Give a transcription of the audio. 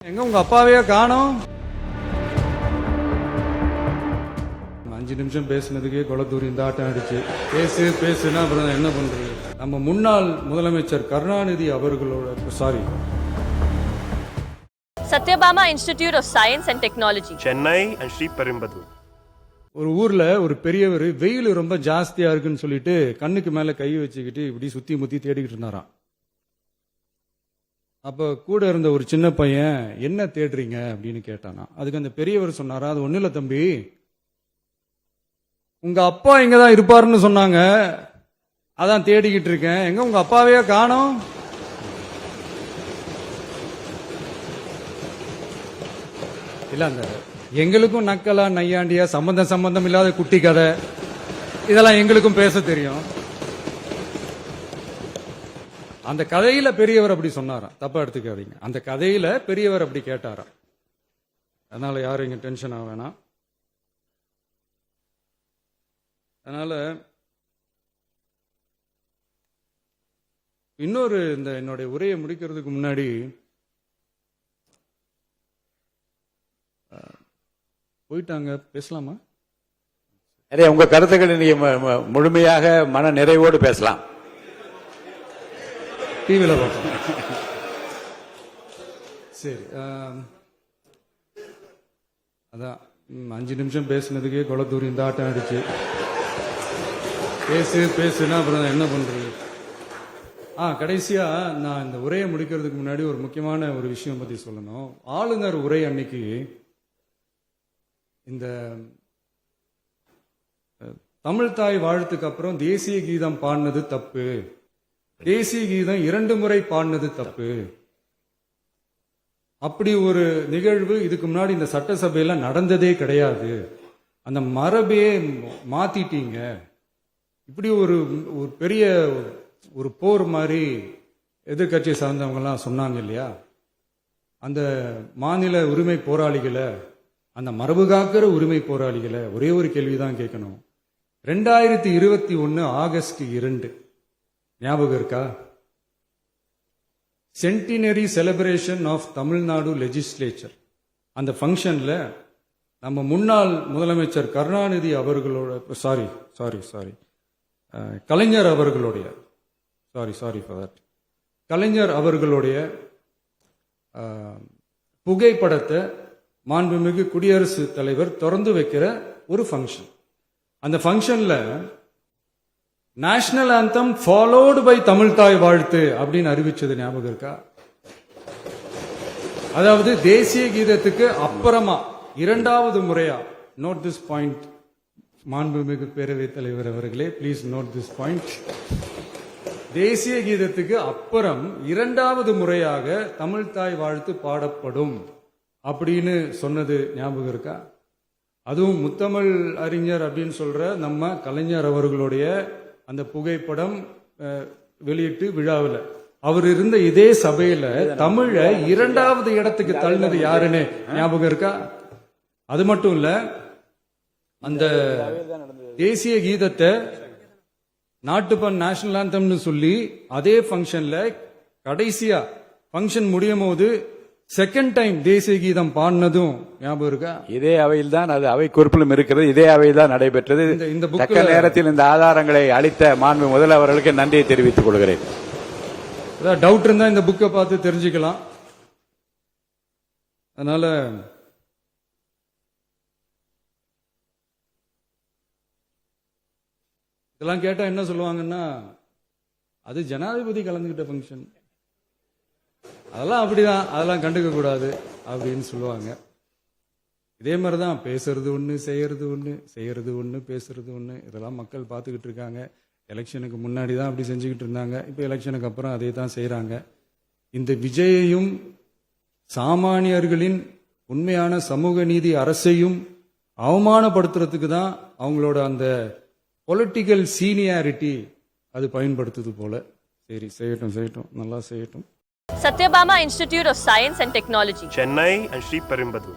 எங்க உங்க அப்பாவையே காணோம்? 5 நிமிஷம் பேசுனதுக்கே கொளத்தூரி இந்த ஆட்டம் அடிச்சு பேசுனா அப்புறம் என்ன பண்றது? நம்ம முன்னாள் முதலமைச்சர் கருணாநிதி அவர்களோட Satyabama Institute of Science and Technology, Chennai and Sriperumbudur. ஒரு ஊர்ல ஒரு பெரியவர் வெயில் ரொம்ப ஜாஸ்தியா இருக்குன்னு சொல்லிட்டு கண்ணுக்கு மேல கை வச்சுக்கிட்டு இப்படி சுத்தி முத்தி தேடிக்கிட்டு இருந்தாராம். அப்ப கூட இருந்த ஒரு சின்ன பையன் என்ன தேடுறீங்க அப்படின்னு கேட்டானா. அதுக்கு அந்த பெரியவர் சொன்னாரா, அது ஒண்ணு இல்ல தம்பி, உங்க அப்பா இங்கதான் இருப்பாருன்னு சொன்னாங்க, அதான் தேடிக்கிட்டு இருக்கேன். எங்க உங்க அப்பாவையே காணோம்? இல்ல அந்த எங்களுக்கும் நக்கலா நையாண்டியா சம்பந்தம் இல்லாத குட்டி கதை இதெல்லாம் எங்களுக்கும் பேச தெரியும். அந்த கதையில பெரியவர் அப்படி சொன்னாராம், தப்பா எடுத்துக்காதீங்க. அந்த கதையில பெரியவர் அப்படி கேட்டாராம். அதனால யாரும் இங்க டென்ஷன் ஆக வேணாம். அதனால இன்னொரு இந்த என்னுடைய உரையை முடிக்கிறதுக்கு முன்னாடி போயிட்டாங்க, பேசலாமா? உங்க கருத்துக்களை நீங்க முழுமையாக மன நிறைவோடு பேசலாம். டிவியில பார்க்கலாம். சரி, அதான் 5 நிமிஷம் பேசுனதுக்கே கொளத்தூரி இந்த ஆட்டம் அடிச்சு பேசுனா அப்புறம் என்ன பண்றது? கடைசியா நான் இந்த உரையை முடிக்கிறதுக்கு முன்னாடி ஒரு முக்கியமான ஒரு விஷயம் பத்தி சொல்லணும். ஆளுநர் உரை அன்னைக்கு இந்த தமிழ் தாய் வாழ்த்துக்கு அப்புறம் தேசிய கீதம் பாடினது தப்பு, தேசிய கீதம் 2 முறை பாடினது தப்பு, அப்படி ஒரு நிகழ்வு இதுக்கு முன்னாடி இந்த சட்டசபையில நடந்ததே கிடையாது, அந்த மரபே மாத்திட்டீங்க, இப்படி ஒரு பெரிய ஒரு போர் மாதிரி எதிர்கட்சியை சார்ந்தவங்க எல்லாம் சொன்னாங்க இல்லையா? அந்த மாநில உரிமை போராளிகளை, அந்த மரபு காக்கிற உரிமை போராளிகளை ஒரே ஒரு கேள்விதான் கேட்கணும். 2021 ஆகஸ்ட் 2 ஞாபகம் இருக்கா? Centenary celebration of Tamil Nadu legislature. அந்த ஃபங்க்ஷன்ல நம்ம முன்னாள் முதலமைச்சர் கருணாநிதி அவர்களோட கலைஞர் அவர்களுடைய கலைஞர் அவர்களுடைய புகைப்படத்தை மாண்புமிகு குடியரசுத் தலைவர் திறந்து வைக்கிற ஒரு ஃபங்க்ஷன். அந்த ஃபங்க்ஷன்ல national anthem followed by Tamil Thai Vazhthu அப்படின்னு அறிவிச்சது ஞாபகம் இருக்கா? அதாவது தேசிய கீதத்துக்கு அப்புறமா 2வது முறையா, நோட் திஸ் பாயிண்ட் மாண்புமிகு பேரவைத் தலைவர் அவர்களே, பிளீஸ் நோட் திஸ் பாயிண்ட். தேசிய கீதத்துக்கு அப்புறம் 2வது முறையாக தமிழ் தாய் வாழ்த்து பாடப்படும் அப்படின்னு சொன்னது ஞாபகம் இருக்கா? அதுவும் முத்தமிழ் அறிஞர் அப்படின்னு சொல்ற நம்ம கலைஞர் அவர்களுடைய அந்த புகைப்படம் வெளியிட்டு விழாவில் அவர் இருந்த இதே சபையில தமிழ 2வது இடத்துக்கு தள்ளினது யாருன்னு ஞாபகம் இருக்கா? அது மட்டும் இல்ல, அந்த தேசிய கீதத்தை நாட்டுப்பண் நேஷனல் ஆந்தம்னு சொல்லி அதே ஃபங்க்ஷன்ல கடைசியா ஃபங்க்ஷன் முடியும் போது செகண்ட் டைம் தேசிய கீதம் பாடினதும் ஞாபகம் இருக்கா? இதே அவையில் தான், அது அவை குறிப்பிலும் இருக்கிறது, இதே அவையில் தான் நடைபெற்றது. இந்த தக்க நேரத்தில் இந்த ஆதாரங்களை அளித்த மாண்பு முதல்வர்களுக்கு நன்றியை தெரிவித்துக் கொள்கிறேன். ஏதாவது டவுட் இருந்தா இந்த புக்கை பார்த்து தெரிஞ்சுக்கலாம். அதனால இதெல்லாம் கேட்டா என்ன சொல்லுவாங்கன்னா, அது ஜனாதிபதி கலந்துகிட்ட ஃபங்க்ஷன், அதெல்லாம் அப்படிதான், அதெல்லாம் கண்டுக்க கூடாது அப்படின்னு சொல்லுவாங்க. இதே மாதிரிதான் பேசுறது ஒண்ணு, செய்யறது ஒண்ணு, பேசுறது ஒண்ணு. இதெல்லாம் மக்கள் பார்த்துக்கிட்டு இருக்காங்க. எலெக்ஷனுக்கு முன்னாடி தான் அப்படி செஞ்சுக்கிட்டு இருந்தாங்க, இப்ப எலெக்ஷனுக்கு அப்புறம் அதே தான் செய்யறாங்க. இந்த விஜயையும் சாமானியர்களின் உண்மையான சமூக நீதி அரசையும் அவமானப்படுத்துறதுக்கு தான் அவங்களோட அந்த பொலிட்டிக்கல் சீனியாரிட்டி அது பயன்படுத்துது போல. சரி, செய்யட்டும், நல்லா செய்யட்டும். Satyabama Institute of Science and Technology, Chennai and Sriperumbudur.